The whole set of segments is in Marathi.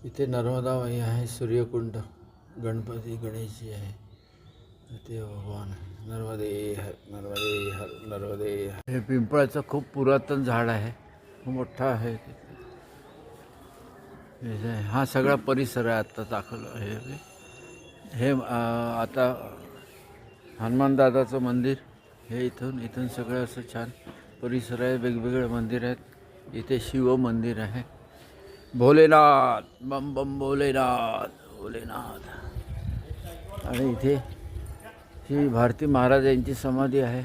इथे नर्मदा माई आहे, सूर्यकुंड, गणपती गणेशजी आहे, ते भगवान नर्मदे हर नर्मदे हर नर्मदे हर. हे पिंपळाचं खूप पुरातन झाड आहे, खूप मोठा आहे. हा सगळा परिसर आहे आता दाखवलं आहे हे आता हनुमान दादाचं मंदिर. हे इथून सगळं असं छान परिसर आहे, वेगवेगळे मंदिर आहेत. इथे शिव मंदिर आहे, भोलेनाथ बम बम भोलेनाथ भोलेनाथ. आणि इथे ही भारती महाराज यांची समाधी आहे.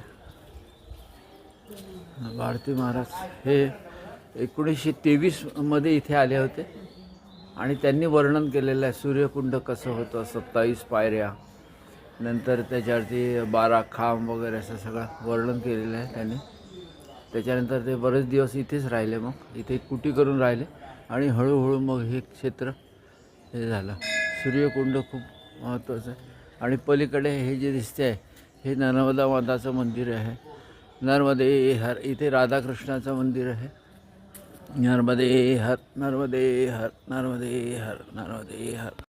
भारती महाराज हे 1923 मध्ये इथे आले होते आणि त्यांनी वर्णन केलेलं आहे सूर्यकुंड कसं होतं, 27 पायऱ्या, नंतर त्याच्यावरती 12 खांब वगैरे असं सगळं वर्णन केलेलं आहे त्यांनी. त्याच्यानंतर ते बरेच दिवस इथेच राहिले, मग इथे कुटी करून राहिले आणि हळूहळू मग हे क्षेत्र हे झालं. सूर्यकुंड खूप महत्त्वाचं आहे. आणि पलीकडे हे जे दिसते आहे हे नर्मदा माताचं मंदिर आहे, नर्मदे हर. इथे राधाकृष्णाचं मंदिर आहे, नर्मदे हर नर्मदे हर नर्मदे हर नर्मदे हर.